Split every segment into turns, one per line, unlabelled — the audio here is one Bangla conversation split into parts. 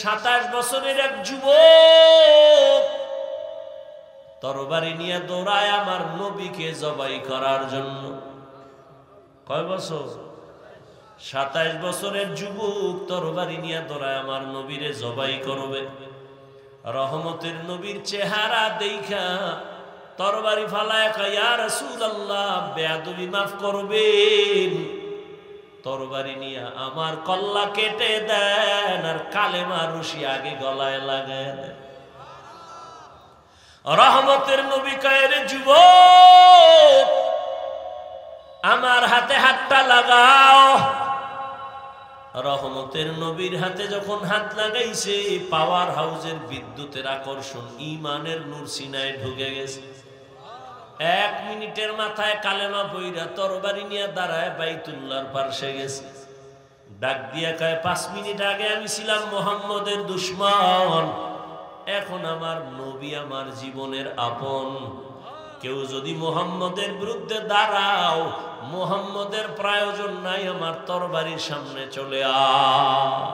27 বছরের এক যুবক তরবারি নিয়ে দৌড়ায় আমার নবীকে জবাই করার জন্য। কয় বছর? 27 বছরের যুবক তরবারি নিয়ে দৌড়ায় আমার নবীরে জবাই করবে। রহমতের নবীর চেহারা দেখা তরবারি ফালায় কয়, ইয়া রাসূলুল্লাহ, বেয়াদবি মাফ করবেন, তরবারি নিয়ে আমার কল্লা কেটে দেন আর কালেমা রশি আগে গলায় লাগায় দেন। রহমতের নবী কয়, রে যুবক, আমার হাতে হাতটা লাগাও। রহমতের নবীর হাতে যখন হাত লাগাইছে, পাওয়ার হাউসের বিদ্যুতের আকর্ষণ ঈমানের নূর সিনায় ঢুকে গেছে। 1 মিনিটের মাথায় কালেমা পইরা তরবারি নিয়ে দাঁড়ায় বাইতুল্লাহর পাশে গেছে। ডাক দিয়া কয়, 5 মিনিট আগে আমি ছিলাম মুহাম্মদের দুশমন, এখন আমার নবী আমার জীবনের আপন। কেউ যদি মুহাম্মদের বিরুদ্ধে দাঁড়াও, মুহাম্মদের প্রয়োজন নাই, আমার তরবারির সামনে চলে আয়।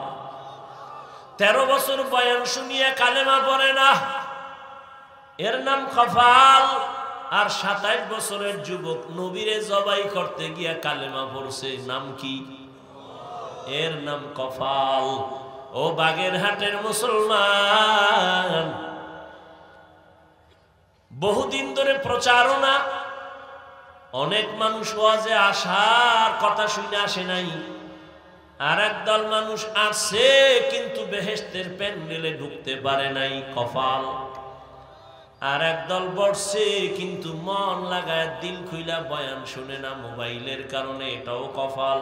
13 বছর বয়ান শুনিয়ে কালেমা পড়ে না, এর নাম কফাল। আর 27 বছরের যুবক নবীরে জবাই করতে গিয়া কালেমা পড়ছে, নাম কি? এর নাম কফাল। ও বাগেরহাটের মুসলমান, বহুদিন ধরে প্রচারণা, অনেক মানুষ ওয়াজে আসার কথা শুনে আসে নাই, আর একদল মানুষ আসছে কিন্তু বেহেশতের প্যান্ডেলে ঢুকতে পারে নাই, কফাল। আর একদল বসছে কিন্তু মন লাগায় দিল খুইলা বয়ান শুনে না মোবাইলের কারণে, এটাও কফাল।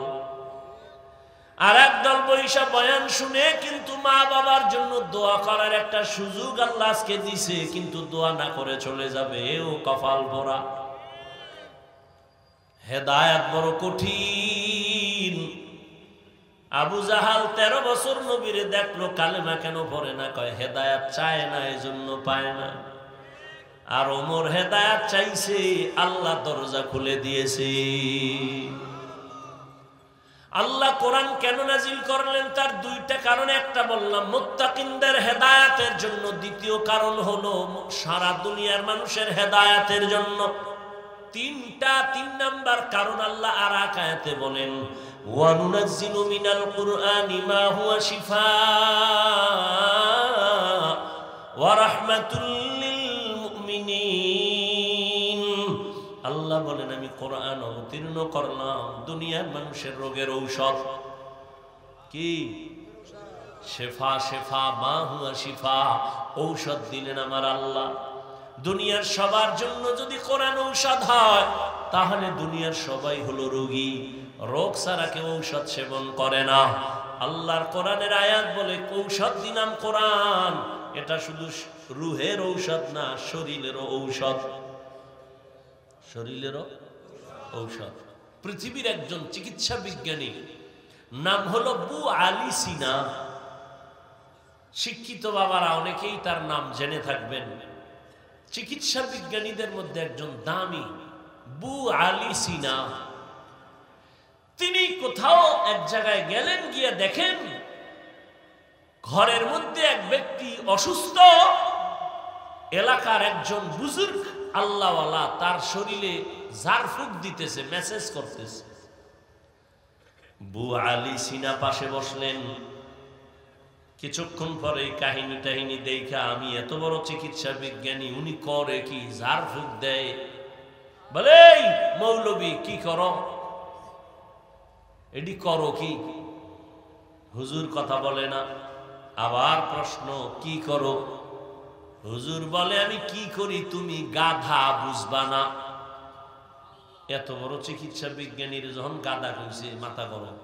আর একদল বৈশা বয়ান শুনে কিন্তু মা বাবার জন্য দোয়া করার একটা সুযোগ আল্লাহ আজকে দিছে, কিন্তু দোয়া না করে চলে যাবে, এও কপাল ভরা। হেদায়েত বড় কঠিন। আবু জাহাল 13 বছর নবীরে দেখলো, কালেমা কেন পড়ে না? কয় হেদায়েত চায় না, এজন্য পায় না। আর ওমর হেদায়েত চাইছে, আল্লাহ দরজা খুলে দিয়েছে। আল্লাহ কোরআন কেন নাজিল করলেন? তার 2টা কারণ। একটা বললাম মুত্তাকিনদের হেদায়েতের জন্য, দ্বিতীয় কারণ হলো সারা দুনিয়ার মানুষের হেদায়েতের জন্য। 3 নাম্বার কারণ আল্লাহ আর এক আয়াতে বলেন, ওয়া নুনাজ্জিলু মিনাল কুরআনি মা হুয়া শিফাআ ওয়া রাহমাতুল লিল মুমিনিন। আল্লাহ বলেন, আমি কোরআন অবতীর্ণ করলাম দুনিয়ার মানুষের রোগের ঔষধ। কি? শেফা, শেফা মা হুয়া শিফা, ঔষধ দিলেন আমার আল্লাহ। দুনিয়ার সবার জন্য যদি কোরআন ঔষধ হয়, তাহলে দুনিয়ার সবাই হলো রোগী। রোগ ছাড়া কেউ ঔষধ সেবন করে না। আল্লাহর কোরআনের আয়াত বলে, ঔষধ দিলাম কোরআন। এটা শুধু রুহের ঔষধ না, শরীরেরও ঔষধ। শরীরেরও ঔষধ। পৃথিবীর একজন চিকিৎসা বিজ্ঞানী, নাম হলো বু আলী সিনা। শিক্ষিত বাবারা অনেকেই তার নাম জেনে থাকবেন। চিকিৎসা বিজ্ঞানীদের মধ্যে একজন দামি, বু আলী সিনা। তিনি কোথাও এক জায়গায় গেলেন, গিয়ে দেখেন ঘরের মধ্যে এক ব্যক্তি অসুস্থ। এলাকার একজন বুজুর্গ আল্লাহওয়ালা তার শরীরে ঝাড়ফুঁক দিতেছে, মেসেজ করতেছে। বু আলী সিনা পাশে বসলেন। কিছুক্ষণ পরে কাহিনী টাহিনী দেখা, আমি এত বড় চিকিৎসা বিজ্ঞানী, উনি করে কি? ঝাড়ফুঁক দেয়। বলে, মৌলবী কি করো? এডি করো কি? হুজুর কথা বলে না। আবার প্রশ্ন, কি করো? হুজুর বলে, আমি কি করি তুমি গাধা, বুঝবা না। এত বড় চিকিৎসা বিজ্ঞানীর যখন গাধা কইছে, মাথা গরম।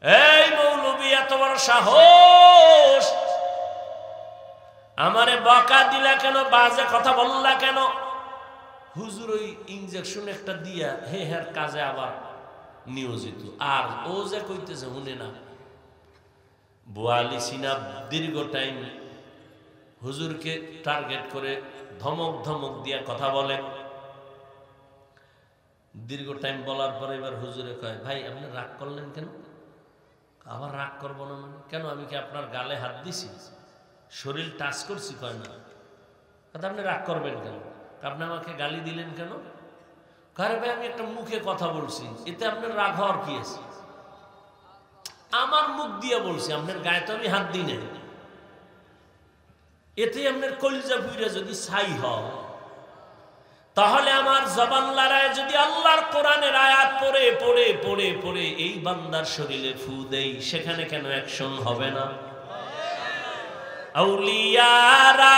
এই মৌলবী, এত বড় সাহস! আমারে বকা দিলা কেন? বাজে কথা বললা কেন? হুজুর ওই ইনজেকশন একটা দিয়া হের কাজে আবার নিয়োজিত, আর ও যে কইতেছে শুনে না। বু আলী সিনা দীর্ঘ টাইম হুজুরকে টার্গেট করে ধমক ধমক দিয়া কথা বলে। দীর্ঘ টাইম বলার পরে এবার হুজুরে কয়, ভাই আপনি রাগ করলেন কেন? আবার রাগ করবো না মানে? কেন, আমি কি আপনার গালে হাত দিছি, শরীর টাচ করছি? কয় না। আপনি রাগ করবেন কেন? আপনি আমাকে গালি দিলেন কেন? কারে ভাই আমি একটা মুখে কথা বলছি, এতে আপনার রাগ হওয়ার কি আছে? আমার মুখ দিয়ে বলছি, আপনার গায়ে তো আমি হাত দিই না। এতে আপনার কলিজা পুইরা যদি ছাই হয়, তাহলে আমার জবান লড়ায় যদি আল্লাহর কোরআনের আয়াত পড়ে পড়ে পড়ে পড়ে এই বান্দার শরীরে ফু দেই, সেখানে কেন অ্যাকশন হবে না? আউলিয়ারা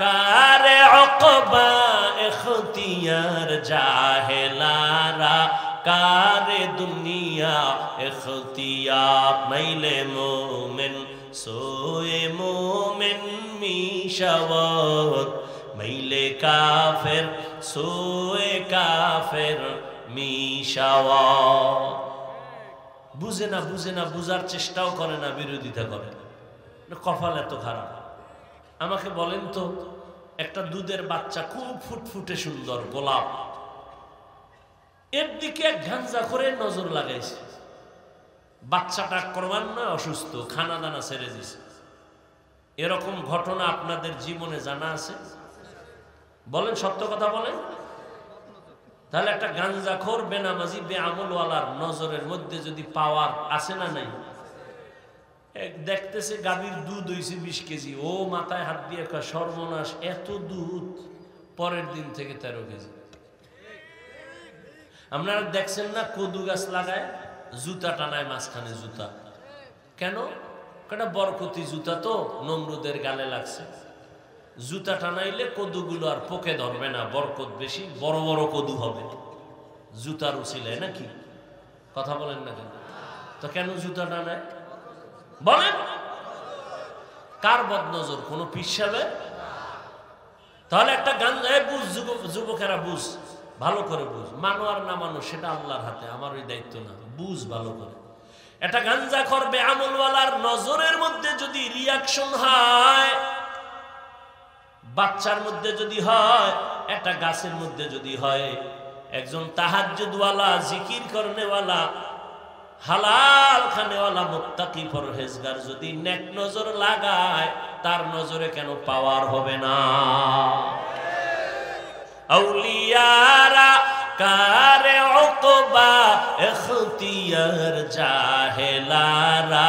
কারে উকবা ইখতিয়ার, জাহেলারা কারে দুনিয়া ইখতিয়ার। মাইলে মোমেন সোয়ে মোমেন মিশাওয়াত, মাইলে কাফের সোয়ে কাফের মিশাওয়াত। বুঝে না, বুঝে না, বুঝার চেষ্টাও করে না, বিরোধিতা করে। কপাল এত খারাপ। আমাকে বলেন তো, একটা দুধের বাচ্চা খুব ফুটফুটে সুন্দর গোলাপ, এর দিকে এক ঘাঞ্জা করে নজর লাগাইছে। বাচ্চাটা ক্রমান্বয়ে অসুস্থ, খানা দানা ছেড়ে দিছে। এরকম ঘটনা আপনাদের জীবনে জানা আছে? বলেন, সত্য কথা বলেন। তাহলে একটা গাঞ্জাখোর বেনামাজি বেআমলওয়ালার নজরের মধ্যে যদি পাওয়ার আছে না নাই? দেখতেছে গাভীর দুধ হইছে 20 কেজি, ও মাথায় হাত দিয়ে কয় সর্বনাশ, এত দুধ। পরের দিন থেকে 13 কেজি। আপনারা দেখছেন না কদু গাছ লাগায় জুতা টানায় মাঝখানে জুতা? কেন? কেন? বরকতি জুতা তো নমরুদের গালে লাগছে। জুতা টানাইলে কদুগুলো আর পোকে ধরবে না, বরকত বেশি, বড় বড় কদু হবে জুতার উছিলায়, নাকি? কথা বলেন না কেন? তো কেন জুতা টানায় বলেন? কার বদনজর? কোন পিসাবে? তাহলে একটা গান বুঝ, যুবকেরা বুঝ, ভালো করে বুঝ। মানো আর না মানো সেটা আল্লাহর হাতে, আমার ওই দায়িত্ব না। বুঝ ভালো করে। একটা গাঞ্জা করবে আমলওয়ালার নজরের মধ্যে যদি রিয়াকশন হয়, বাচ্চার মধ্যে যদি হয়, একটা গাছের মধ্যে যদি হয়, একজন তাহাজ্জুদওয়ালা, জিকির করনেওয়ালা, হালাল খানেওয়ালা, মুত্তাকি পরহেজগার যদি নেক নজর লাগায়, তার নজরে কেন পাওয়ার হবে না? আউলিয়ারা কারে উকবা ইখতিয়ার, জাহেলারা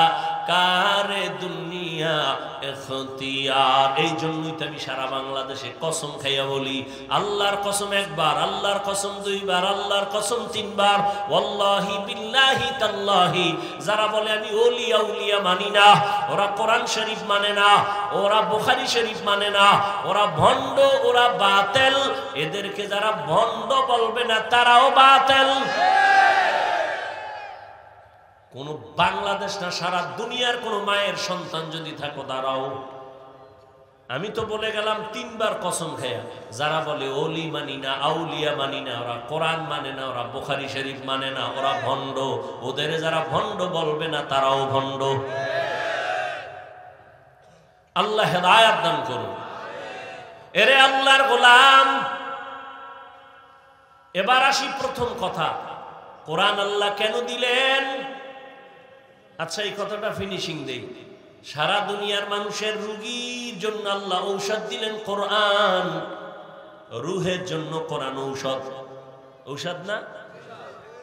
কারে দুনিয়া ইখতিয়ার। এই জন্যই তো আমি সারা বাংলাদেশে কসম খাইয়া বলি, আল্লাহর কসম একবার, আল্লাহর কসম দুইবার, আল্লাহর কসম তিনবার, ওয়াল্লাহি বিল্লাহি তাল্লাহি। যারা বলে আমি ওলিয়া উলিয়া মানি না, ওরা কোরআন শরীফ মানে না, ওরা বুখারী শরীফ মানে না, ওরা ভণ্ড, ওরা বাতেল। এদেরকে যারা ভণ্ড বলবে না, তারাও বাতেল। কোন বাংলাদেশ না, সারা দুনিয়ার কোন মায়ের সন্তান যদি থাকো, দাঁড়াও। আমি তো বলে গেলাম 3 বার কসম খায়া, যারা বলে ওলি মানি না, আউলিয়া মানি না, ওরা কোরআন মানে না, ওরা বুখারী শরীফ মানে না, ওরা ভণ্ড। ওদের যারা ভণ্ড বলবে না, তারাও ভণ্ড। আল্লাহ হেদায়েত দান করুন। এরে আল্লাহর গোলাম, এবার আসি প্রথম কথা, কোরআন আল্লাহ কেন দিলেন? আচ্ছা, এই কথাটা ফিনিশিং দেই। সারা দুনিয়ার মানুষের রোগীর জন্য আল্লাহ ঔষধ দিলেন কোরআন। রুহের জন্য কোরআন ঔষধ। ঔষধ না?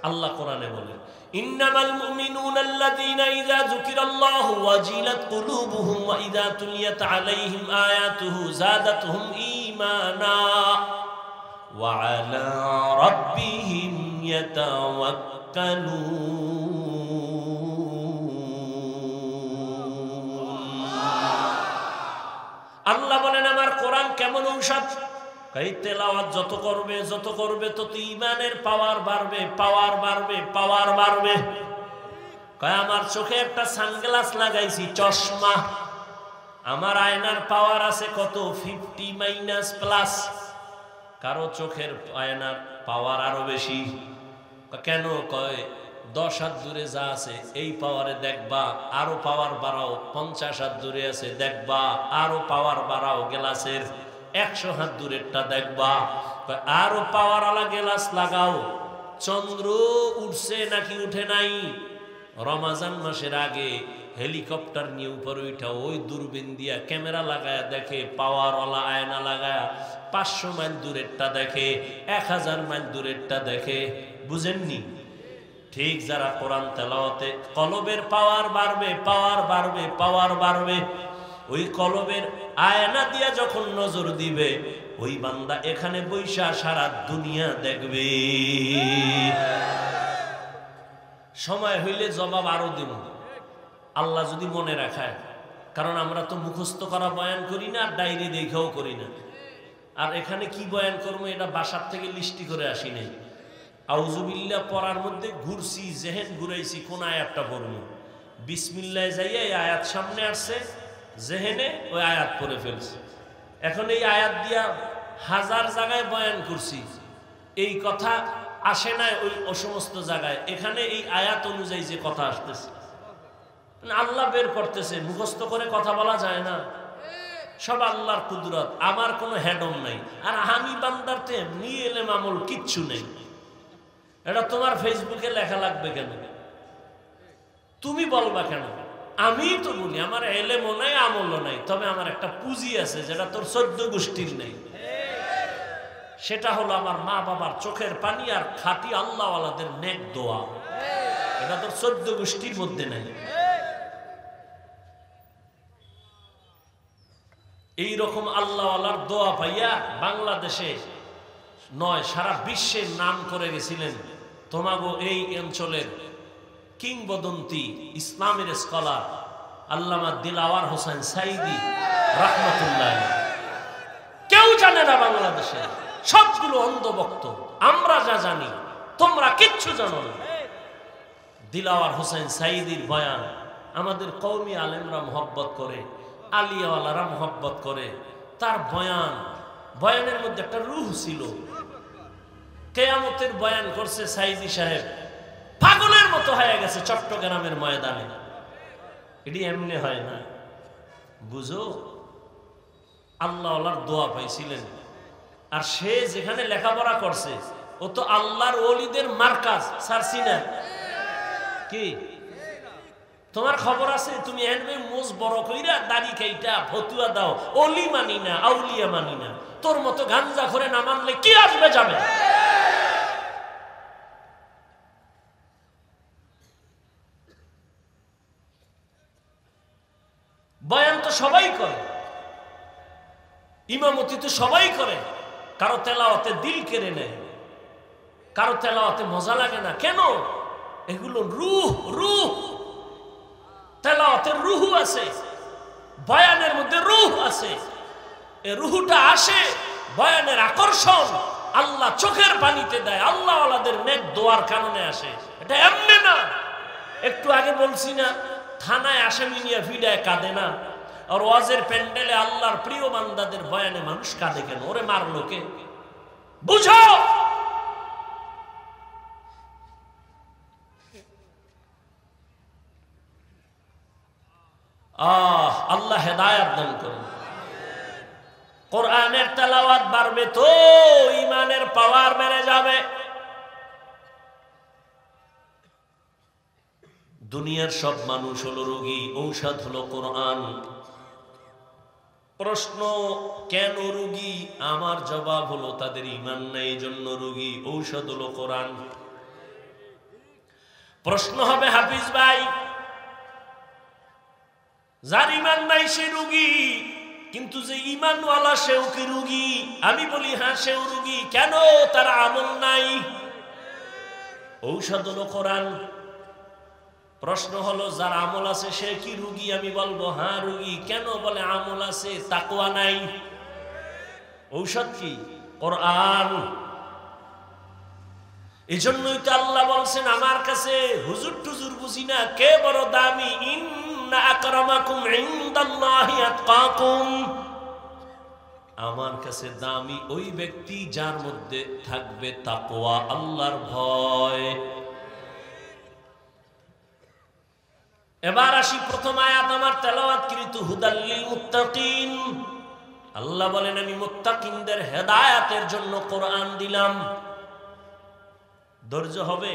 আল্লাহ কোরআনে বলেন, ইন্নামাল মুমিনুনা আল্লাযীনা ইযা যুকিরাল্লাহু ওয়াজিলাত কুলুবুহুম ওয়া ইযা তুলিয়াত আলাইহিম আয়াতুহু যাদাতুহুম ঈমানা ওয়া আলা রাব্বিহিম ইয়াতাওয়াক্কালুন। আল্লাহ বলেন, আমার কোরআন কেমন ঔষধ? এই তেলাওয়াত যত করবে তত ঈমানের পাওয়ার বাড়বে, পাওয়ার বাড়বে, পাওয়ার বাড়বে। কয় আমার চোখে একটা সানগ্লাস লাগাইছি, চশমা, আমার আয়নার পাওয়ার আছে কত? 50 - কারো চোখের আয়নার পাওয়ার আরো বেশি। কেন? কয় 10 হাত দূরে যা আছে এই পাওয়ারে দেখবা, আরো পাওয়ার বাড়াও। 50 হাত দূরে আছে দেখবা, আরো পাওয়ার বাড়াও। গ্লাসের 100 হাত দূরেরটা দেখবা, আরো পাওয়ার আলা গ্লাস লাগাও। চন্দ্র উঠছে নাকি উঠে নাই? রমজান মাসের আগে হেলিকপ্টার নিয়ে উপরে উঠা ওই দূরবীন দিয়া ক্যামেরা লাগায়া দেখে, পাওয়ারওয়ালা আয়না লাগায়া 500 মাইল দূরেরটা দেখে, 1000 মাইল দূরেরটা দেখে। বুঝেননি? ঠিক যারা কোরআন তেলাওয়াতে কলবের পাওয়ার বাড়বে, পাওয়ার বাড়বে, পাওয়ার বাড়বে, ওই কলবের আয়না দিয়া যখন নজর দিবে, ওই বান্দা এখানে বৈশা সারা দুনিয়া দেখবে। সময় হইলে জবাব আরো দিব, আল্লাহ যদি মনে রাখায়। কারণ আমরা তো মুখস্থ করা বয়ান করি না, আর ডায়েরি দেখেও করি না। আর এখানে কি বয়ান করবো এটা বাসার থেকে লিস্টি করে আসি নাই। আউযুবিল্লাহ পড়ার মধ্যে ঘুরছি, জেহেন ঘুরাইছি কোন আয়াতটা পড়বো। বিসমিল্লাহ যাইয়া এই আয়াত সামনে আসছে, জেহেনে ওই আয়াত পড়ে ফেলছে। এখন এই আয়াত দিয়া 1000 জায়গায় বয়ান করছি, এই কথা আসে না ওই সমস্ত জায়গায়। এখানে এই আয়াত অনুযায়ী যে কথা আসতেছে, আল্লাহ বের করতেছে। মুখস্থ করে কথা বলা যায় না, সব আল্লাহর কুদরত। আমার কোনো হেডম নাই, আর আমি বান্দারতে এমনি এলেম আমল কিচ্ছু নেই। এটা তোমার ফেসবুকে লেখা লাগবে কেন? তুমি বলবা কেন? আমি তো বলি আমার এলেমও নাই, আমলও নাই, তবে আমার একটা পুঁজি আছে যেটা তোর 14 গোষ্ঠীর নেই। সেটা হলো আমার মা বাবার চোখের পানি আর খাঁটি আল্লাহওয়ালাদের নেক দোয়া। এটা তোর 14 গোষ্ঠীর মধ্যে নাই। এইরকম আল্লাহওয়ালার দোয়া পাইয়া বাংলাদেশে নয় সারা বিশ্বের নাম করে গেছিলেন তোমাগো এই অঞ্চলের কিংবদন্তি ইসলামের স্কলার আল্লামা দিলাওয়ার হোসেন সাইদি রাহমাতুল্লাহ। কেউ জানে না বাংলাদেশে, সবগুলো অন্ধভক্ত। আমরা যা জানি তোমরা কিচ্ছু জানো না। দিলাওয়ার হোসেন সাইদির বয়ান আমাদের কওমি আলেমরা মোহব্বত করে, আলিয়াওয়ালারা মোহব্বত করে। তার বয়ানের মধ্যে একটা রূহ ছিল। কিয়ামতের বয়ান করছে সাইদি সাহেব, পাগলের মতো হয়ে গেছে চট্টগ্রামের ময়দানে। এটি এমনি হয় না, বুঝো। আল্লাহওয়ালার দোয়া পাইছিলেন। আর সে যেখানে লেখাপড়া করছে ও তো আল্লাহর ওলিদের মার্কাজ ছাড়ছি না কি? তোমার খবর আছে? তুমি এনবে মোজ বড় কইরা দাড়ি কাইটা ফতুয়া দাও, ওলি মানি না, আউলিয়া মানি না। তোর মতো গাঞ্জা করে না মানলে কি আসবে যাবে? বয়ান তো সবাই করে, ইমামতি তো সবাই করে। কারো তেলাওয়াতে দিল কেড়ে নেয়, কারো তেলাওয়াতে মজা লাগে না। কেন? এগুলো রূহ। তেলাওয়াতের রূহ আছে, বয়ানের মধ্যে রূহ আছে। এই রূহটা আসে বয়ানের আকর্ষণ আল্লাহ চোখের পানিতে দেয়, আল্লাহওয়ালাদের নেক দোয়ার কারণে আসে। এটা এমনি না। একটু আগে বলছি না, থানায় আসামি নিয়ে ফিডায় কাঁদে না, আর ওয়াজের প্যান্ডেলে আল্লাহর প্রিয় বান্দাদের বয়ানে মানুষ কাঁদে কেন? ওরে মারলো কে? বুঝো। আল্লাহ হেদায়েত দান করুন। কোরআনের তেলাওয়াত বাড়বে তো ঈমানের পাওয়ার বেড়ে যাবে। দুনিয়ার সব মানুষ হলো রোগী, ঔষধ হলো কোরআন। প্রশ্ন, কেন রোগী? আমার জবাব হলো তাদের ঈমান নাই, এজন্য রোগী। ঔষধ হলো কোরআন। প্রশ্ন হবে, হাফিজ ভাই, যার ঈমান নাই সে রোগী, কিন্তু যে ঈমানওয়ালা সেও কি রোগী? আমি বলি হ্যাঁ, সেও রোগী। কেন? তার আমল নাই। ঔষধ হলো কোরআন। প্রশ্ন হলো, যার আমল আছে সে কি রোগী? আমি বলবো হ্যাঁ রোগী। কেন? বলে আমল আছে, তাকওয়া নাই। ঔষধ কি? কোরআন। এজন্যই তো আল্লাহ বলছেন, আমার কাছে হুজুর টুজুর বুঝি না, কে বড় দামি। ইন্না আকরামাকুম ইনদাল্লাহি আতকাকুম। আমার কাছে দামি ওই ব্যক্তি যার মধ্যে থাকবে তাকওয়া, আল্লাহর ভয়। এবার আসি প্রথম আয়াত আমার তেলাওয়াতকৃত, হুদাল্লিল মুত্তাকিন। আল্লাহ বলেন, আমি মুত্তাকিনদের হেদায়েতের জন্য কোরআন দিলাম। ধৈর্য হবে?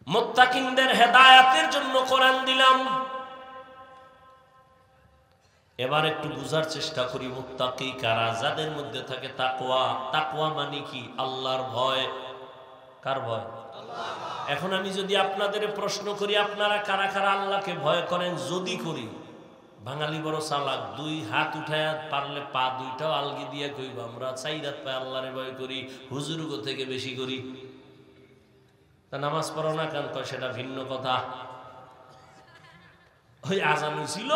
মুত্তাকিনদের হেদায়েতের জন্য কোরআন দিলাম। এবার একটু বুঝার চেষ্টা করি মুত্তাকি কারা, যাদের মধ্যে থাকে তাকওয়া। তাকওয়া মানে কি? আল্লাহর ভয়। কার ভয়? এখন আমি যদি আপনাদের প্রশ্ন করি, আপনারা কারা কারা আল্লাহকে ভয় করেন? যদি করি, বাঙালি বড় চালাক, দুই হাত উঠায় পারলে পা দুইটাও আলগি দিয়ে কইব আমরা 4 রাত পায় আল্লাহরে ভয় করি, হুজুরগো থেকে বেশি করি। তা নামাজ পড়ো না কেন? সেটা ভিন্ন কথা। ওই আজান হইছিল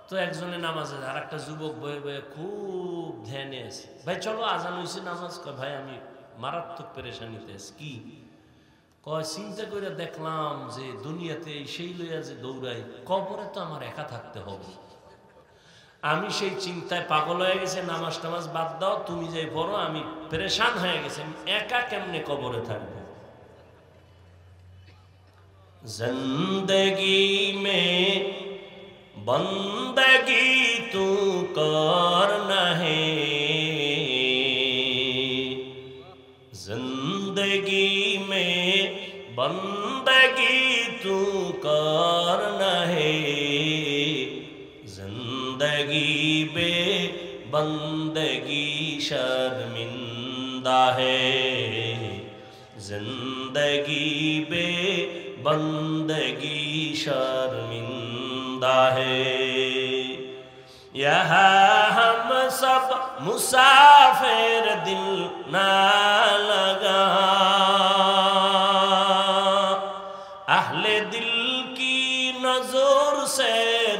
তো একজনে নামাজে, আর একটা যুবক বয়ে বয়ে খুব ধ্যানে আছে, ভাই চলো আজান হইছে নামাজ। কয় ভাই আমি মারাত্মক পেরেশানিতে আছি। কি কয়? চিন্তা করে দেখলাম যে দুনিয়াতে সেই লইয়া যে দৌড়াই, কবরে তো আমার একা থাকতে হবে। আমি সেই চিন্তায় পাগল হয়ে গেছে, নামাজ টামাজ বাদ দাও, তুমি যে পড়ো, আমি পেরেশান হয়ে গেছে, আমি একা কেমনে কবরে থাকবো। জিন্দগি মে বন্দগি তু করনা হে, जिंदगी में बंदगी तू करना है, जिंदगी बे बंदगी शर्मिंदा है, जिंदगी बे बंदगी शर्मिंदा है। यहाँ हम सब मुसाफिर दिल ना लगा, अहले दिल की नजर से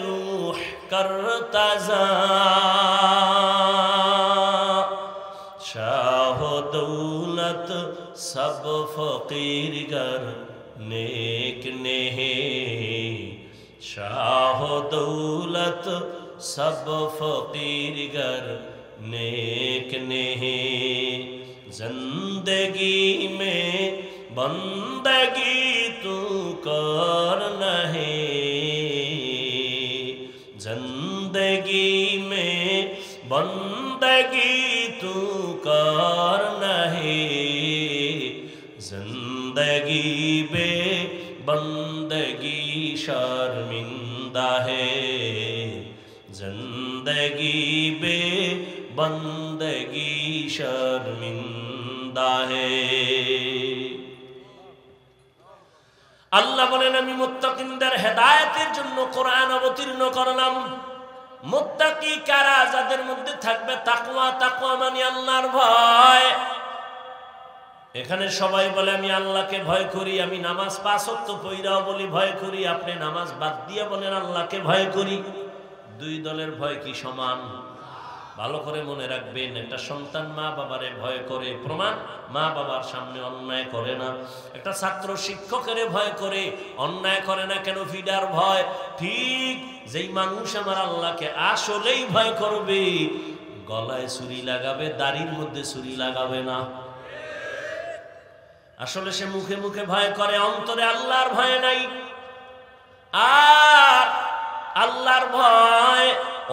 रूह करता जा, शाह दौलत सब फकीर गर नेक नेहे, शाह दौलत सब फकीर गर नेक नेहे, जिंदगी में बंदगी तू करना है, जिंदगी में बंदगी तू करना है, जिंदगी बे बंदगी शर्मिंदा है, जिंदगी बे बंदगी शर्मिंदा है। আল্লাহ বলেন আমি মুত্তাকিনদের হেদায়েতের জন্য কোরআন অবতীর্ণ করলাম। মুত্তাকি কারা? যাদের মধ্যে থাকবে তাকওয়া। তাকওয়া মানে আল্লাহর ভয়। এখানে সবাই বলে আমি আল্লাহকে ভয় করি, আমি নামাজ 5 ওয়াক্ত পড়াও বলি ভয় করি। আপনি নামাজ বাদ দিয়ে বলেন আল্লাহকে ভয় করি। দুই দলের ভয় কি সমান? ভালো করে মনে রাখবেন, একটা সন্তান মা বাবারে ভয় করে, প্রমাণ মা বাবার সামনে অন্যায় করে না। একটা ছাত্র শিক্ষকের ভয় করে, অন্যায় করে না কেন? ফিডার ভয়। ঠিক যেই মানুষ আমার আল্লাহকে আসলেই ভয় করবে, গলায় ছুরি লাগাবে, দাড়ির মধ্যে ছুরি লাগাবে না। আসলে সে মুখে মুখে ভয় করে, অন্তরে আল্লাহর ভয় নাই। আর আল্লাহর ভয়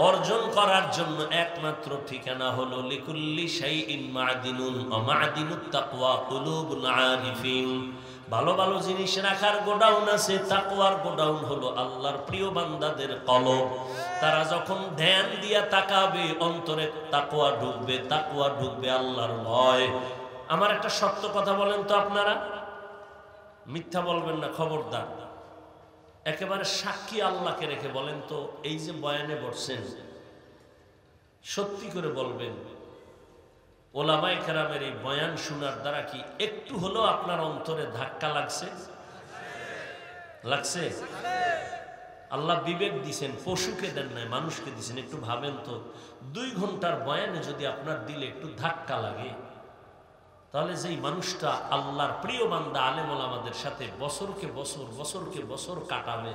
অর্জন করার জন্য একমাত্র ঠিকানা হলো লিকুল্লি শাইইন মা'দিনুন ওয়া মা'দিনুত তাকওয়া কুলুবুল আরিফিন। ভালো ভালো জিনিস রাখার গোডাউন আছে, তাকওয়ার গোডাউন হলো আল্লাহর প্রিয় বান্দাদের কলব। তারা যখন ধ্যান দিয়া তাকাবে, অন্তরে তাকওয়া ঢুকবে, তাকওয়া ঢুকবে আল্লাহর ভয়। আমার একটা সত্য কথা বলেন তো, আপনারা মিথ্যা বলবেন না, খবরদার। একেবারে সাক্ষী আল্লাহকে রেখে বলেন তো, এই যে বয়ানে বসছেন, সত্যি করে বলবেন ওলামায়ে কেরামের এই বয়ান শোনার দ্বারা কি একটু হলেও আপনার অন্তরে ধাক্কা লাগছে? লাগছে? আল্লাহ বিবেক দিছেন, পশুকে দেন নাই, মানুষকে দিছেন। একটু ভাবেন তো, 2 ঘন্টার বয়ানে যদি আপনার দিলে একটু ধাক্কা লাগে, তাহলে যেই মানুষটা আল্লাহর প্রিয় বান্দা আলেম ওলামাদের সাথে বছরকে বছর কাটাবে,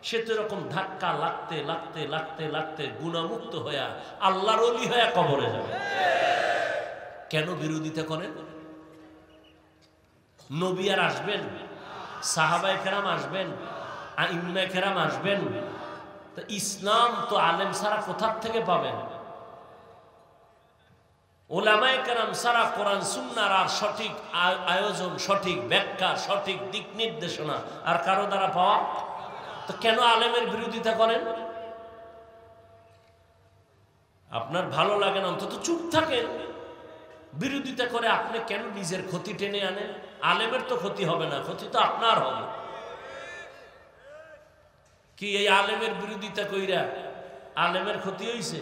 সে তো এরকম ধাক্কা লাগতে লাগতে লাগতে লাগতে গুণামুক্ত হয়ে আল্লাহর ওলি হয়ে কবরে যাবে। কেন বিরোধিতা করেন? নবী আর আসবেন, সাহাবায়ে কেরাম আসবেন, আইম্মায়ে কেরাম আসবেন, তো ইসলাম তো আলেম ছাড়া কোথা থেকে পাবেন? উলামায়ে কেরাম সারা কোরআন সুন্নাহর আর সঠিক আয়োজন, সঠিক ব্যাখ্যা, সঠিক দিক নির্দেশনা আর কারো দ্বারা পাওয়া, তো কেন আলেমের বিরোধিতা করেন? আপনার ভালো লাগে না, অন্তত চুপ থাকেন। বিরোধিতা করে আপনি কেন নিজের ক্ষতি টেনে আনেন? আলেমের তো ক্ষতি হবে না, ক্ষতি তো আপনার হবে। কি এই আলেমের বিরোধিতা কইরা আলেমের ক্ষতি হইছে?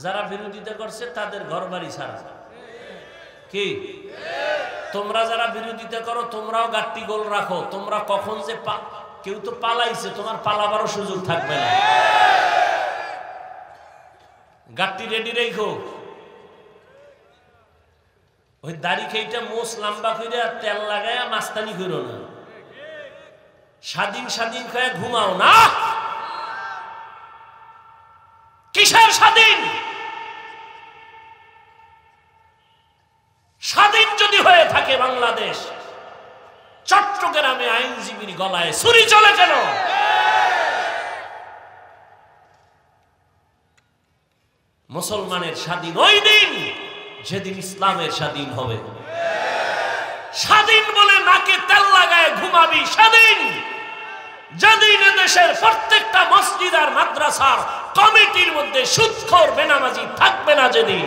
যারা বিরোধিতা করছে তাদের ঘরবাড়ি ছাড়া। কি তোমরা যারা বিরোধিতা করো তোমরাও গাট্টি গোল রাখো, তোমরা কখন যে কেউ তো পালাইছে, তোমার পালাবারও সুযোগ থাকবে না। গাট্টি রেডি রেখো। ওই দাড়ি খেইটা মোষ লম্বা কইরা তেল লাগায়া মাস্তানি করো না। স্বাধীন স্বাধীন খেয়ে ঘুমাও না। কিসের স্বাধীন? স্বাধীন যদি হয়ে থাকে বাংলাদেশ, চট্টগ্রামে আইনজীবীর গলায় ছুরি চলে কেন? মুসলমানের স্বাধীন ওই দিন যেদিন ইসলামের স্বাধীন হবে। স্বাধীন বলে নাকে তেল লাগায় ঘুমাবি স্বাধীন যেদিন দেশের প্রত্যেকটা মসজিদ আর মাদ্রাসার কমিটির মধ্যে সুদখোর বেনামাজি থাকবে না যেদিন।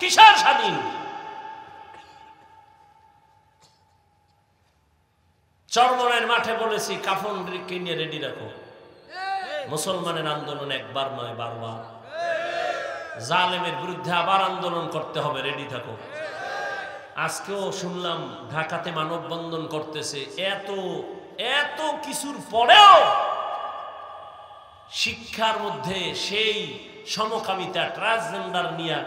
কিসের স্বাধীন? চরমনাইয়ের মাঠে বলেছি কাফন কিনে রেডি রাখো। মুসলমানের আন্দোলন একবার নয়, বারবার। জালেমের বিরুদ্ধে আবার আন্দোলন করতে হবে, রেডি থাকো। আজকেও শুনলাম ঢাকাতে মানববন্ধন করতেছে। এত এত কিছুর পরেও শিক্ষার মধ্যে সেই সমকামিতা, ট্রান্সজেন্ডার নিয়ে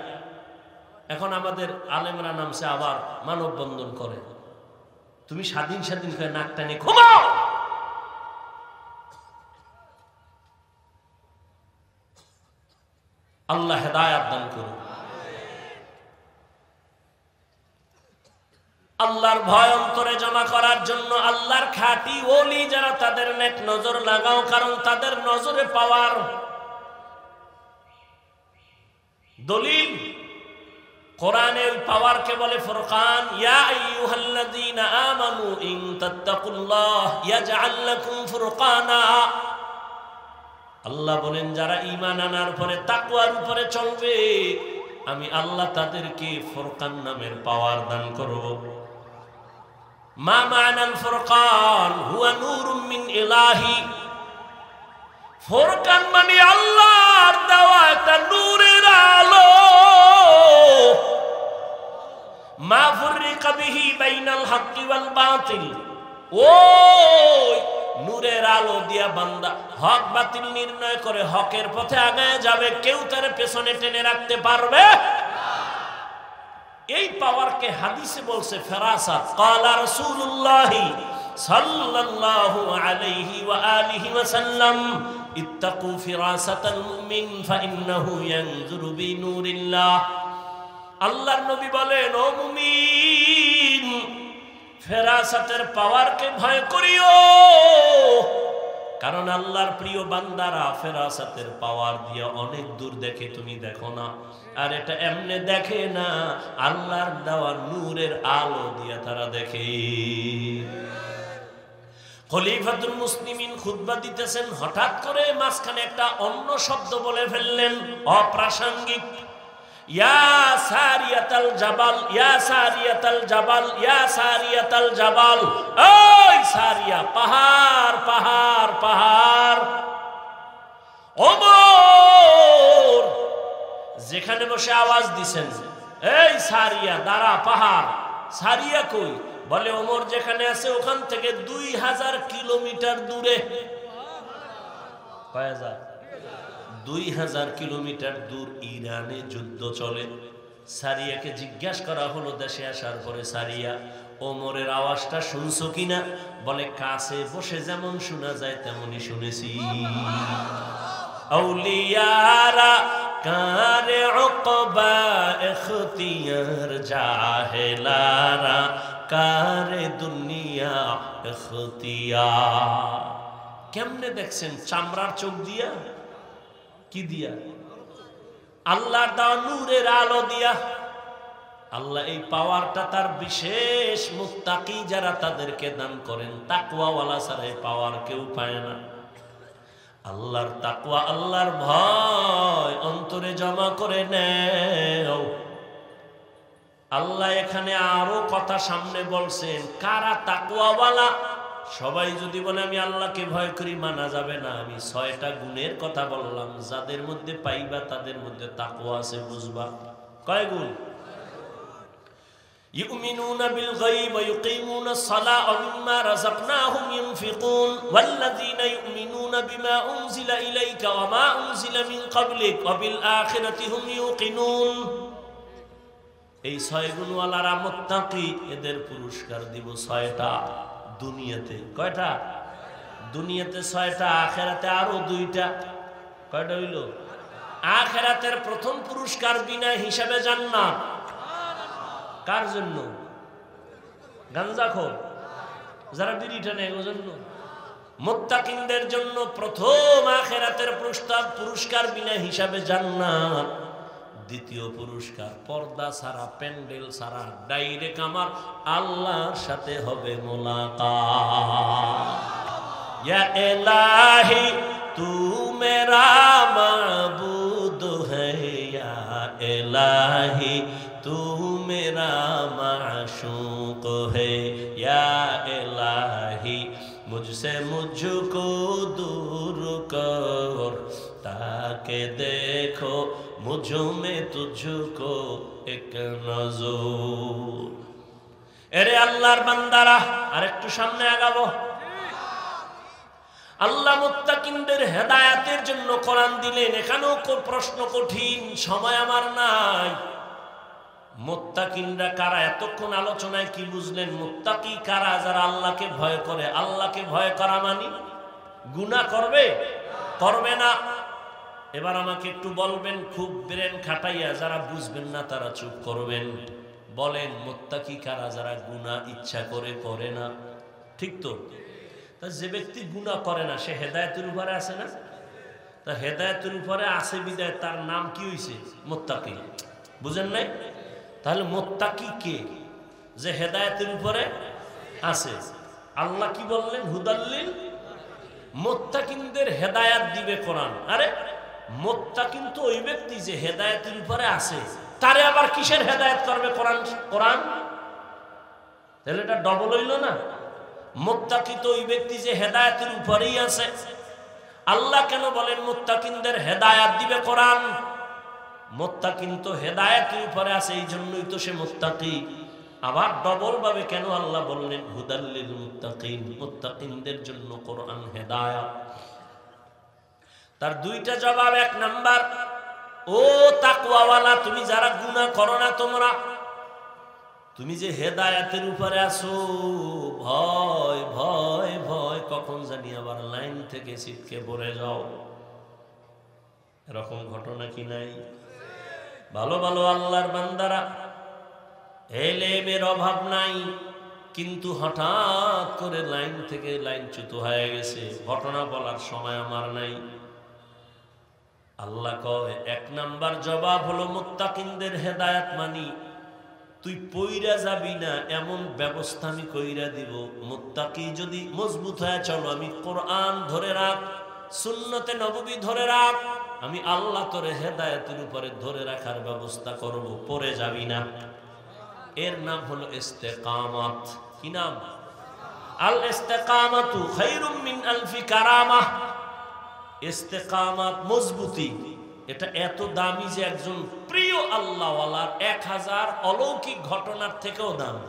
এখন আমাদের আলেমরা নামছে আবার মানববন্ধন করে। তুমি স্বাধীন স্বাধীন করে নাক টানে ঘুমাও। আল্লাহ হেদায়েত দান করুন। আল্লাহর ভয় অন্তরে জমা করার জন্য আল্লাহর খাঁটি ওলি যারা, তাদের নেক নজর লাগাও, কারণ তাদের নজরে পাওয়ার দলিল কোরআনে ওই পাওয়ারকে বলে ফুরকান। ইয়া আইয়ুহাল্লাযীনা আমানু ইন তাত্তাকুল্লাহ ইয়াজআল লাকুম ফুরকানা। আল্লাহ বলেন যারা ঈমান আনার পরে তাকওয়ার উপরে চলবে, আমি আল্লাহ তাদেরকে ফুরকান নামের পাওয়ার দান করব। মা মানাল ফুরকান হুয়া নূরুম মিন ইলাহি। ফুরকান মানে আল্লাহর দেওয়া একটা নূরের আলো। মা ফুররিকা বিহি বাইনাল হাক্কি ওয়াল বাতিল। ওই নূরের আলো দিয়া বান্দা হক বাতিল নির্ণয় করে হকের পথে আগায় যাবে, কেউ তার পেছনে টেনে রাখতে পারবে না। এই পাওয়ারকে হাদিসে বলছে ফেরাসাত। ক্বালা রাসূলুল্লাহ সাল্লাল্লাহু আলাইহি ওয়া আলিহি ওয়াসাল্লাম ইত্তাকু ফিরাসাতাল মুমিন ফাইন্নাহু ইয়ানজুরু বিনূরিল্লাহ। আল্লাহর নবী বলেন, ও মুমিন, ফেরাসাতের পাওয়ারকে ভয় করিও, কারণ আল্লাহর প্রিয় বান্দারা ফেরাসাতের পাওয়ার দিয়ে অনেক দূর দেখে, তুমি দেখো না। আর এটা এমনি দেখে না, আল্লাহর দেওয়া নূরের আলো দিয়ে তারা দেখে। খলিফাতুল মুসলিমিন খুতবা দিতেছেন, হঠাৎ করে মাঝখানে একটা অন্য শব্দ বলে ফেললেন, অপ্রাসঙ্গিক। ইয়া সারিয়াতাল জাবাল, ইয়া সারিয়াতাল জাবাল, ইয়া সারিয়াতাল জাবাল। ওই সারিয়া, পাহাড় পাহাড় পাহাড়। ওমর যেখানে বসে আওয়াজ দিছেন, এই সারিয়া দাঁড়া, পাহাড়। সারিয়া কই? বলে ওমর যেখানে আছে ওখান থেকে 2000 কিলোমিটার দূরে। কয় হাজার? 2000 কিলোমিটার দূর ইরানে যুদ্ধ চলে। সারিয়াকে জিজ্ঞাসা করা হলো দেশে আসার পরে, সারিয়া ওমরের আওয়াজটা শুনছো কিনা? বলে কাছে বসে যেমন শোনা যায় তেমনই শুনেছি। আউলিয়ারা কারে উকবা ইখতিয়ার, জাহেলারা কারে দুনিয়া ইখতিয়ার। কেমনে দেখছেন? চামড়ার চোখ দিয়া? কি দিয়া? আল্লাহর দেওয়া নূরের আলো দিয়া। আল্লাহ এই পাওয়ারটা তার বিশেষ মুত্তাকি যারা তাদেরকে দান করেন। তাকওয়াওয়ালা ছাড়া এই পাওয়ার কেউ পায় না। আল্লাহর তাকওয়া, আল্লাহর ভয় অন্তরে জমা করে নেও। আল্লাহ এখানে আরো কথা সামনে বলছেন, কারা তাকওয়াওয়ালা। সবাই যদি বলে আমি আল্লাহকে ভয় করি, মানা যাবে না। আমি 6টা গুণের কথা বললাম, যাদের মধ্যে পাইবা তাদের মধ্যে তাকওয়া আছে, বুঝবা। কয় গুণ? يؤمنون بالغيب ويقيمون الصلاة ومما رزقناهم ينفقون والذين يؤمنون بما أنزل إليك وما أنزل من قبلك وبالآخرة هم يوقنون। এই 6 গুণওয়ালারা মুত্তাকি, এদের পুরস্কার দিব 6টা দুনিয়াতে। কয়টা? দুনিয়াতে 6টা, আখিরাতে আরো 2টা। কয়টা হইল? আখিরাতের প্রথম পুরস্কার বিনা হিসাবে জান্নাত। কার জন্য? গাঞ্জাখোর যারা বিড়িটা নেয় ওর জন্য। মুত্তাকিনদের জন্য প্রথম আখিরাতের পুরস্কার বিনা হিসাবে জান্নাত। দ্বিতীয় পুরস্কার পর্দা ছাড়া, প্যান্ডেল ছাড়া, ডাইরেক্ট আমার আল্লাহর সাথে হবে মুলাকাত। ইয়া ইলাহি তু মেরা মাবুদ হ্যায়, ইয়া ইলাহি तू मेरा माशूक है, या इलाही मुझसे मुझको दूर कर, ताकि देखो मुझ में तुझको एक नजर। এরে আল্লাহর বান্দারা, আর একটু সামনে আগাবো। আল্লাহ মুত্তাকিনদের হেদায়েতের জন্য কোরআন দিলেন। এখানেও প্রশ্ন কঠিন, সময় আমার নাই। মুত্তাকিনরা কারা? এতক্ষণ আলোচনায় কি বুঝলেন? মুত্তাকি কারা? যারা আল্লাহকে ভয় করে। আল্লাহকে ভয় করা মানে গুনাহ করবে? করবে না। এবার আমাকে একটু বলবেন, খুব ব্রেন খাটাইয়া, যারা বুঝবেন না তারা চুপ করবেন। বলেন মুত্তাকি কারা? যারা গুনাহ ইচ্ছা করে করে না। ঠিক তো? তা যে ব্যক্তি গুনাহ করে না সে হেদায়েতের উপরে আছে না? তা হেদায়েতের উপরে আছে বিদায় তার নাম কি হইছে? মুত্তাকি। বুঝেন নাই? তাহলে মুত্তাকি কে? যে হেদায়েতের উপরে আছে। আল্লাহ কি বললেন? হুদাল্লিল মুত্তাকিনদের হেদায়েত দিবে কোরআন। আরে মুত্তাকিন তো ওই ব্যক্তি যে হেদায়েতের উপরে আছে, তারে আবার কিসের হেদায়েত করবে কোরআন? কোরআন তাহলে এটা ডবল হইল না? মুত্তাকি তো ওই ব্যক্তি যে হেদায়েতের উপরেই আছে। আল্লাহ কেন বলেন মুত্তাকিনদের হেদায়েত দিবে কোরআন? মুত্তাকিন তো হেদায়েতের উপরে আছে, এই জন্যই তো সে মুত্তাকি। আবার ডবল ভাবে কেন আল্লাহ বললেন হুদাল্লিল মুত্তাকিন? মুত্তাকিনদের জন্য কোরআন হেদায়েত। তার 2টা জবাব। 1 নাম্বার, ও তাকওয়াওয়ালা, তুমি যারা গুনাহ করো না, তুমি যে হেদায়েতের উপরে আছো, ভয় ভয় ভয় কখন জানি আবার লাইন থেকে ছিটকে পড়ে যাও। এরকম ঘটনা কি নাই? ভালো ভালো আল্লাহর বান্দারা, এলেমের অভাব নাই, কিন্তু হঠাৎ করে লাইন থেকে লাইনচ্যুত হয়ে গেছে। ঘটনা বলার সময় আমার নাই। আল্লাহ কয় 1 নাম্বার জবাব হলো মুত্তাকিনদের হেদায়েত মানি তুই পইরা যাবি না, এমন ব্যবস্থা আমি কইরা দিব। মুত্তাকি যদি মজবুত হয়ে চলো, আমি কোরআন ধরে রাখ, সুন্নতে নববী ধরে রাখ, আমি আল্লাহ তোরে হেদায়েতের উপরে ধরে রাখার ব্যবস্থা করব, পড়ে যাবি না। এর নাম হলো ইস্তেকামাত। কি নাম? আল ইস্তেকামাতু খায়রুম মিন আলফি কারামাহ। ইস্তেকামাত মজবুতি, এটা এত দামি যে একজন প্রিয় আল্লাহওয়ালার 1000 অলৌকিক ঘটনার থেকেও দামি।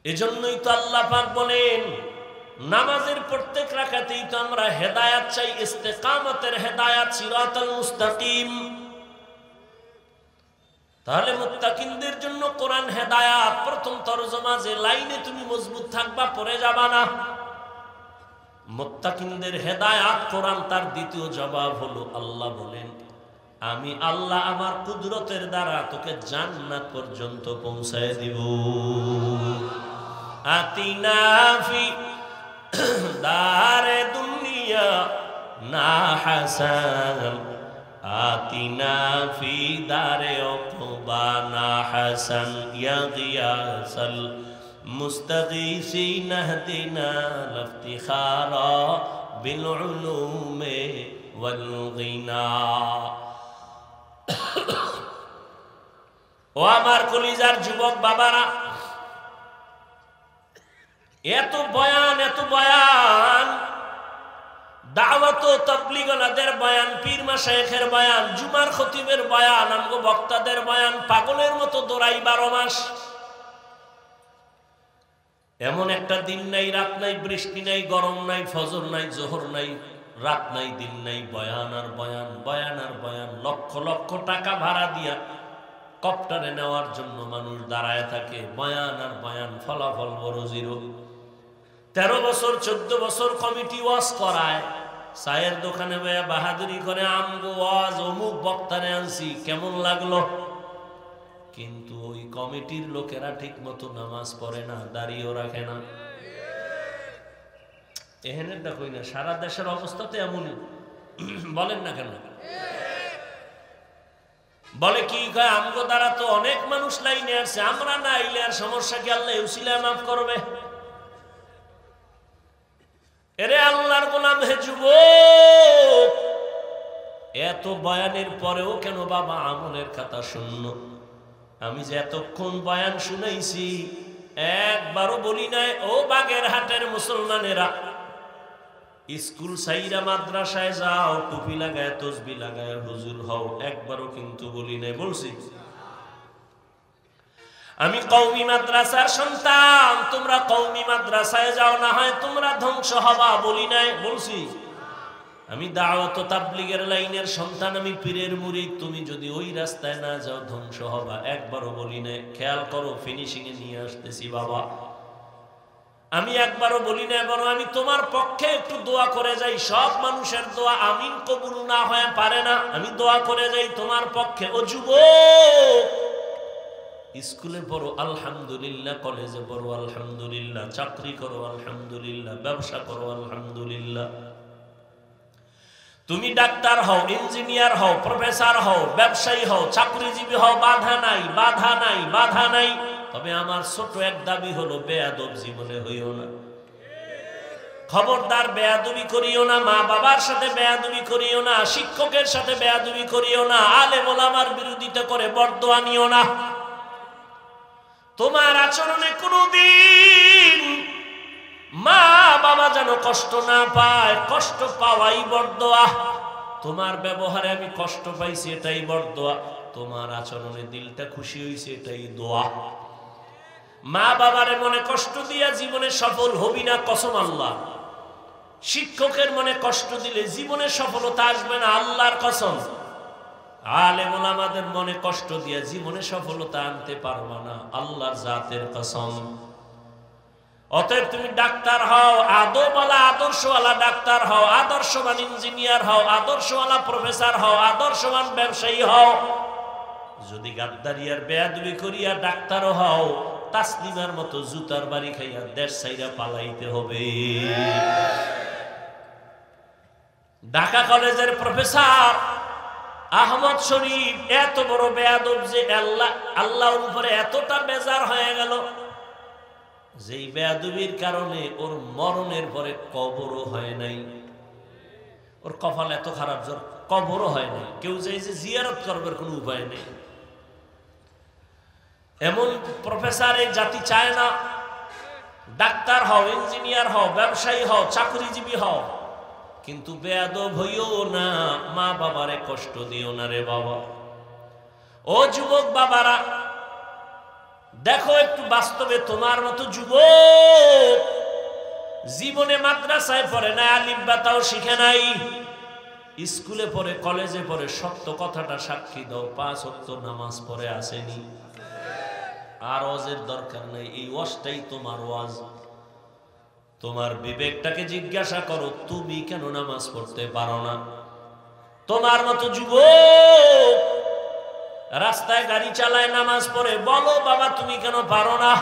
এজন্যই তো আল্লাহ পাক বলেন নামাজের প্রত্যেক রাকাতেই তো আমরা হেদায়েত চাই, ইস্তেকামতের হেদায়েত, সিরাতাল মুস্তাকিম। তাহলে মুত্তাকিনদের জন্য কোরআন হেদায়েত। প্রথম তরজমা যে লাইনে তুমি মজবুত থাকবা, পড়ে যাবা না। মুত্তাকিনদের হেদায়েত কোরআন। তার দ্বিতীয় জবাব হলো আল্লাহ বলেন আমি আল্লাহ আমার কুদরতের দ্বারা তোকে জান্নাত পর্যন্ত পৌঁছায় দিব। আতিনা ফি দারে দুনিয়া না হাসান আতিনা ফি দারে উকবা না হাসান ইয়া গিয়াসাল মুস্তাগীসিন ইহদিনা লিফতিখারা বিল উলুমে ওয়াল গিনা। ও আমার কলিজার যুবক বাবারা, এত বয়ান দাওয়াত ও তাবলীগীদের বয়ান, পীর মাশায়েখের বয়ান, জুমার খতিবের বয়ান, আমগো বক্তাদের বয়ান, পাগলের মতো দৌড়াই 12 মাস। এমন একটা দিন নাই, রাত নাই, বৃষ্টি নাই, গরম নাই, ফজর নাই, জোহর নাই, রাত নাই, দিন নাই, বয়ান আর বয়ান, বয়ান আর বয়ান। লক্ষ লক্ষ টাকা ভাড়া দিয়া কপ্টারে নেওয়ার জন্য মানুষ দাঁড়ায় থাকে, বয়ান আর বয়ান, ফলাফল বড় জিরো। 13 বছর 14 বছর কমিটি ওয়াজ করায়, চায়ের দোকানে বয়া বাহাদুরি করে, আমগো ওয়াজ অমুক বক্তারে আনছি, কেমন লাগলো? কিন্তু ওই কমিটির লোকেরা ঠিক মতো নামাজ পড়ে না, দাঁড়িয়েও রাখে না। এহেনের দেখই না, সারা দেশের অবস্থা তো এমনই। বলেন না কেন? বলে কি কয়, আমগো দ্বারা তো অনেক মানুষ লাইনে আসছে, আমরা না আইলে আর সমস্যা কি, আল্লাহ উসিলা মাফ করবে। এরে আল্লাহর গোলাম হে যুবক, এত বয়ানের পরেও কেন বাবা আমলের খাতা শূন্য? আমি যে এতক্ষণ বয়ান শুনাইছি, একবারও বলি নাই ও বাগেরহাটের মুসলমানেরা স্কুল সাইরা মাদ্রাসায় যাও, টুপি লাগায় তসবি লাগায় হুজুর হও, একবারও কিন্তু বলি নাই। বলছি আমি কওমি মাদ্রাসার সন্তান, তোমরা কওমি মাদ্রাসায় যাও, না হয় তোমরা ধ্বংস হবা, বলি নাই? বলছি আমি দাওয়াত ও তাবলীগের লাইনের সন্তান, আমি পীরের মুরিদ, তুমি যদি ওই রাস্তায় না যাও ধ্বংস হবা, একবারও বলি নাই। খেয়াল করো, ফিনিশিং এ নিয়ে আসতেছি বাবা। আমি একবারও বলি না, বরং আমি তোমার পক্ষে একটু দোয়া করে যাই। সব মানুষের দোয়া আমিন কবুল না হয়ে পারে না, আমি দোয়া করে যাই তোমার পক্ষে। ও যুবক, স্কুলে পড়ো আলহামদুলিল্লাহ, কলেজে পড়ো আলহামদুলিল্লাহ, চাকরি করো আলহামদুলিল্লাহ, ব্যবসা করো আলহামদুলিল্লাহ। তুমি ডাক্তার হও, ইঞ্জিনিয়ার হও, প্রফেসর হও, ব্যবসায়ী হও, চাকরিজীবী হও, বাধা নাই, বাধা নাই, বাধা নাই। তবে আমার ছোট এক দাবি হলো, বেয়াদব জীবনে হইও না। খবরদার বেয়াদবি করিও না, মা বাবার সাথে বেয়াদবি করিও না, শিক্ষকের সাথে বেয়াদবি করিও না, আলেম ওলামার বিরোধিতা করে বরদোয়া নিও না। তোমার আচরণে কোনদিন মা বাবা যেন কষ্ট না পায়, কষ্ট পাওয়াই বরদোয়া। তোমার ব্যবহারে আমি কষ্ট পাইছি, এটাই বরদোয়া। তোমার আচরণে দিলটা খুশি হইছে, এটাই দোয়া। মা বাবারে মনে কষ্ট দিয়া জীবনে সফল হবি না, কসম আল্লাহ। শিক্ষকের মনে কষ্ট দিলে জীবনে সফলতা আসবে না, আল্লাহর কসম। আলেম ওলামাদের মনে কষ্ট দিয়া জীবনে সফলতা আনতে পারবা না, আল্লাহর জাতের কসম। অতএব তুমি ডাক্তার হও, আদবওয়ালা আদর্শওয়ালা ডাক্তার হও, আদর্শবান ইঞ্জিনিয়ার হও, আদর্শওয়ালা প্রফেসর হও, আদর্শবান ব্যবসায়ী হও। যদি গাদ্দারি আর বেয়াদবি করিয়া ডাক্তারও হও, তাসলিমার মতো জুতার বাড়ি খাইয়া দেশ ছাইরা পালাইতে হবে। ঢাকা কলেজের প্রফেসর আহমদ শরীফ এত বড় বেয়াদব যে আল্লাহর উপরে এতটা বেজার হয়ে গেল, যেই বেয়াদবির কারণে ওর মরণের পরে কবরও হয় নাই। ওর কপাল এত খারাপ, জোর কবরও হয় নাই। কেউ চাই যে জিয়ারত করবার কোনো উপায় নেই। এমন প্রফেসর এই জাতি চায় না। ডাক্তার হও, ইঞ্জিনিয়ার হও, ব্যবসায়ী হও, চাকরিজীবী হও, কিন্তু বেয়াদব হইও না, মা বাবারে কষ্ট দিও না রে বাবা। ও যুবক বাবারা, দেখো একটু বাস্তবে, তোমার মতো যুবক জীবনে মাদ্রাসায় পড়ে না, আলিফ বা তাও শিখে নাই, স্কুলে পড়ে, কলেজে পড়ে, সত্য কথাটা সাক্ষী দাও, 5 ওয়াক্ত নামাজ পড়ে আসেনি। আর ওয়াজের দরকার নাই, এই ওয়াজটাই তোমার ওয়াজ। তোমার বিবেকটাকে জিজ্ঞাসা করো, তুমি কেন নামাজ পড়তে পারো না? তোমার মতো যুবক রাস্তায় গাড়ি চালায়, নামাজ পড়ে, বলো বাবা তুমি কেন পারো না?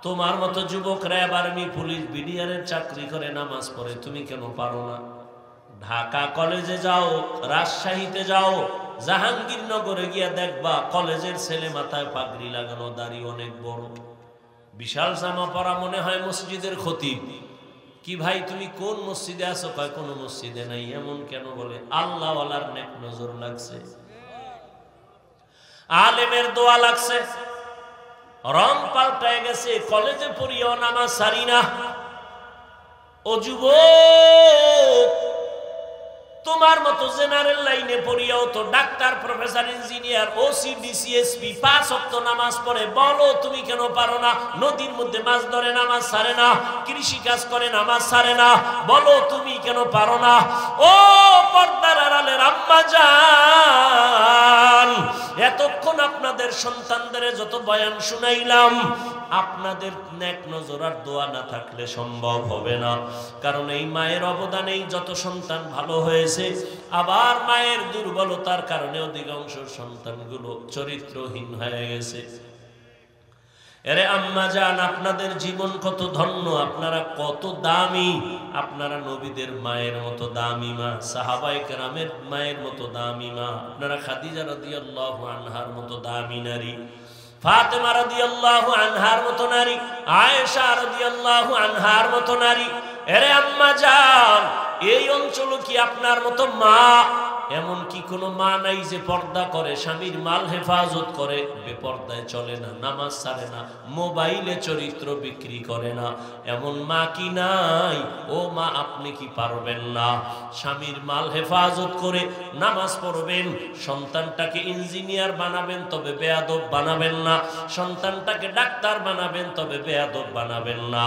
তোমার মতো যুবক র্যাব, আর্মি, পুলিশ, বিডিআরের চাকরি করে, নামাজ পড়ে, তুমি কেন পারো না? ঢাকা কলেজে যাও, রাজশাহীতে যাও, জাহাঙ্গীরনগরে গিয়া দেখবা কলেজের ছেলে মাথায় পাগড়ি লাগানো, দাড়ি অনেক বড়, বিশাল জামা পরা, মনে হয় মসজিদের খতিব। কি ভাই তুমি কোন মসজিদে আছো? কয় কোন মসজিদে নাই। এমন কেন? বলে আল্লাহ ওয়ালার নেক নজর লাগছে, আলেমের দোয়া লাগছে। রং পাল্টায় গেছে, কলেজে পড়িও নামাজ সারি না। ও যুবক, তোমার মতো জেনারেল লাইনে পড়িয়াও তো doctor, professor, engineer, OC, DC, SP 5 ওয়াক্ত নামাজ পড়ে। বলো তুমি কেন পারো না? নদীর মধ্যে মাছ ধরে নামাজ ছাড়ে না, কৃষি কাজ করে নামাজ ছাড়ে না। বলো তুমি কেন পারো না? ও পর্দার আড়ালের আম্মা জান, এতক্ষণ আপনাদের সন্তানদের যত বয়ান শুনাইলাম, আপনাদের নেক নজর আর দোয়া না থাকলে সম্ভব হবে না। কারণ এই মায়ের অবদানেই যত সন্তান ভালো হয়েছে, আবার মায়ের দুর্বলতার কারণে অধিকাংশ সন্তানগুলো চরিত্রহীন হয়ে গেছে। এরে আম্মা জান, আপনাদের জীবন কত ধন্য, আপনারা কত দামি। আপনারা নবীদের মায়ের মতো দামি মা, সাহাবায়ে কেরামের মায়ের মতো দামি মা, আপনারা খাদিজা রাদিয়াল্লাহু আনহার মতো দামি নারী, ফাতেমা রাদিয়াল্লাহু আনহার মতো নারী, আয়েশা রাদিয়াল্লাহু আনহার মতো নারী। এরে আম্মা জান, এই অঞ্চল কি আপনার মতো মা? এমন কি কোনো মা নাই যে পর্দা করে, স্বামীর মাল হেফাজত করে, বেপর্দায় চলে না, নামাজ ছাড়ে না, মোবাইলে চরিত্র বিক্রি করে না? এমন মা কি নাই? ও মা, আপনি কি পারবেন না? স্বামীর মাল হেফাজত করে নামাজ পড়বেন, সন্তানটাকে ইঞ্জিনিয়ার বানাবেন, তবে বেয়াদব বানাবেন না। সন্তানটাকে ডাক্তার বানাবেন, তবে বেয়াদব বানাবেন না।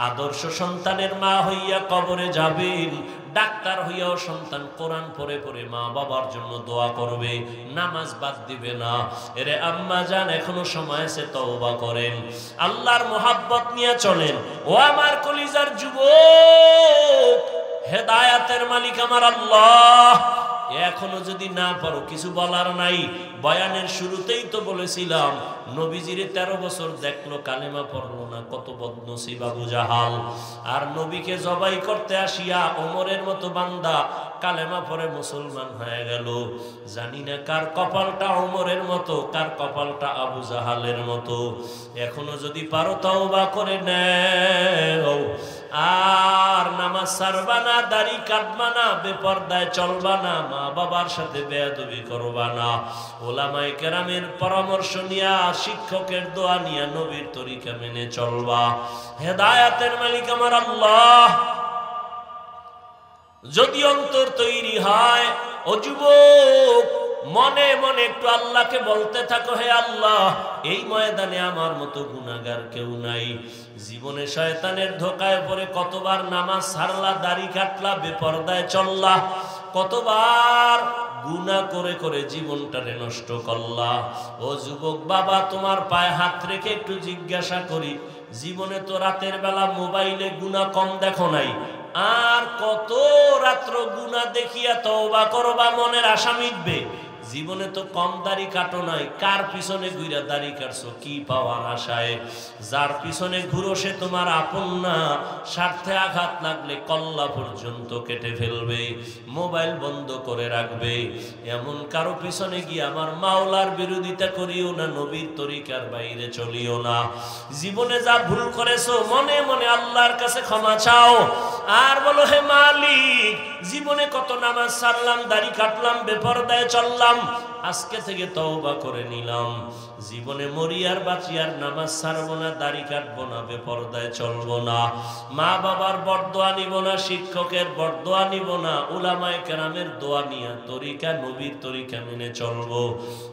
আদর্শ সন্তানের মা হইয়া কবরে যাবেন, ডাক্তার হইয়াও সন্তান কোরআন পড়ে পড়ে মা বাবার জন্য দোয়া করবে, নামাজ বাদ দিবে না। এরে আম্মা জান, এখনো সময় আছে, তওবা করেন, আল্লাহর মোহাব্বত নিয়ে চলেন। ও আমার কলিজার যুবক, হেদায়াতের মালিক আমার আল্লাহ। এখনো যদি না পারো, কিছু বলার নাই। বয়ানের শুরুতেই তো বলেছিলাম, নবীজিরে 13 বছর দেখলো, কালেমা পড়লো না, কত বদনসিব আবু জাহাল। আর নবীকে জবাই করতে আসিয়া ওমরের মতো বান্দা কালেমা পড়ে মুসলমান হয়ে গেল। জানি না কার কপালটা ওমরের মতো, কার কপালটা আবু জাহালের মতো। এখনো যদি পারো তওবা করে নেও, আর নামাজ ছাড়বা না, দাড়ি কাটবা না, বেপরদায় চলবা না, মা বাবার সাথে বেয়াদবি করবা না। ওলামায়ে কেরামের পরামর্শ নিয়া, শিক্ষকের দোয়া নিয়া, নবীর তরিকা মেনে চলবা। হেদায়াতের মালিক আমার আল্লাহ। যদি অন্তর তৈরি হয়, ও যুবক, মনে মনে একটু আল্লাহকে বলতে থাকো, হে আল্লাহ, এই ময়দানে আমার মতো গুনাহগার কেউ নাই। জীবনে শয়তানের ধোকায় পড়ে কতবার নামাজ ছাড়লা, দাড়ি কাটলা, বেপরদায় চললা, কতবার গুনাহ করে করে জীবনটারে নষ্ট করলা। ও যুবক বাবা, তোমার পায়ে হাত রেখে একটু জিজ্ঞাসা করি, জীবনে তো রাতের বেলা মোবাইলে গুনাহ কম দেখো নাই, আর কত রাত্র গুনাহ দেখিয়া তওবা করবা, মনের আশা মিটবে? জীবনে তো কম দাড়ি কাটো নাই, কার পিছনে ঘুরে দাড়ি কাটছো কি পাওয়ার আশায়? যার পিছনে ঘুরো সে তোমার আপন না, স্বার্থে আঘাত লাগলে কল্লা পর্যন্ত কেটে ফেলবে, মোবাইল বন্ধ করে রাখবে। এমন কারো পিছনে গিয়ে আমার মাওলার বিরোধিতা করিও না, নবীর তরিকার বাইরে চলিও না। জীবনে যা ভুল করেছো, মনে মনে আল্লাহর কাছে ক্ষমা চাও, আর বলো, হে মালিক, জীবনে কত নামাজ ছাড়লাম, দাড়ি কাটলাম, বেপরদায় চললাম, আজকে থেকে তওবা করে নিলাম। জীবনে মরি আর বাঁচি আর নামাজ ছাড়বো না, দাড়ি কাটবো না, বেপরদায় চলবো না, মা বাবার বরদোয়া নিব না, শিক্ষকের বরদোয়া নিব না, উলামায়ে কেরামের দোয়া নিয়া তরিকা, নবীর তরিকা মেনে চলবো।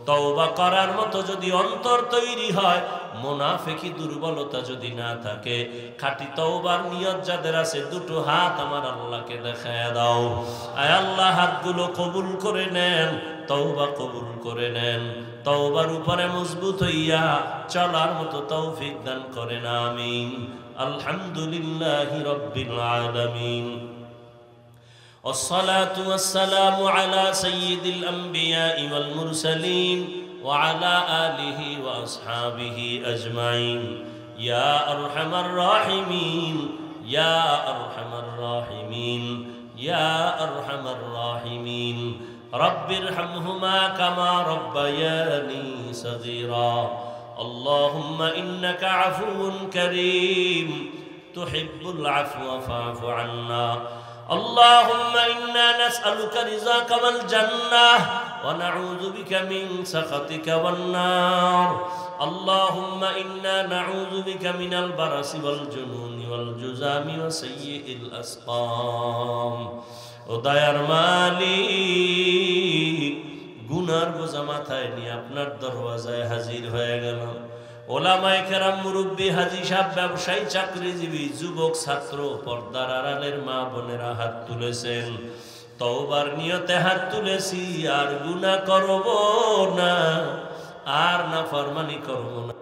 তওবা করার মতো যদি অন্তর তৈরি হয়, মুনাফিকি দুর্বলতা যদি না থাকে, খাঁটি তওবার নিয়ত যাদের আছে, দুটো হাত আমার আল্লাহকে দেখায়া দাও। আয় আল্লাহ, হাতগুলো কবুল করে নেন, তওবা কবুল করে নেন, তওবার উপরে মজবুত হইয়া চলার মতো তৌফিক দান করেন, আমিন। আলহামদুলিল্লাহি রাব্বিল আলামিন। والصلاة والسلام على سيد الأنبياء والمرسلين وعلى آله وأصحابه أجمعين يا أرحم الراحمين يا أرحم الراحمين ইয়া আরহামার রাহিমিন। রব্বিরহামহুমা কামা রব্বায়ানি সগীরা। আল্লাহুম্মা ইন্নাকা আফুউন কারীম তুহিব্বুল আফওয়া ফা'ফু আন্না। اللهم إنا نسألك رضاك والجنة ونعوذ بك من سخطك والنار. اللهم إنا نعوذ بك من البرص والجنون والجذام وسيء الأسقام. ও দয়ার মালিক, গুনার বোঝা মাথায় নিয়ে আপনার দরওয়াজায় হাজির হয়ে গেল। ওলামায়ে কেরাম, মুরব্বী, হাজী সাহেব, ব্যবসায়ী, চাকরিজীবী, যুবক, ছাত্র, পর্দার আড়ালের মা বোনেরা হাত তুলেছেন। তওবার নিয়তে হাত তুলেছি, আর গুনাহ করব না, আর নাফরমানি করব না।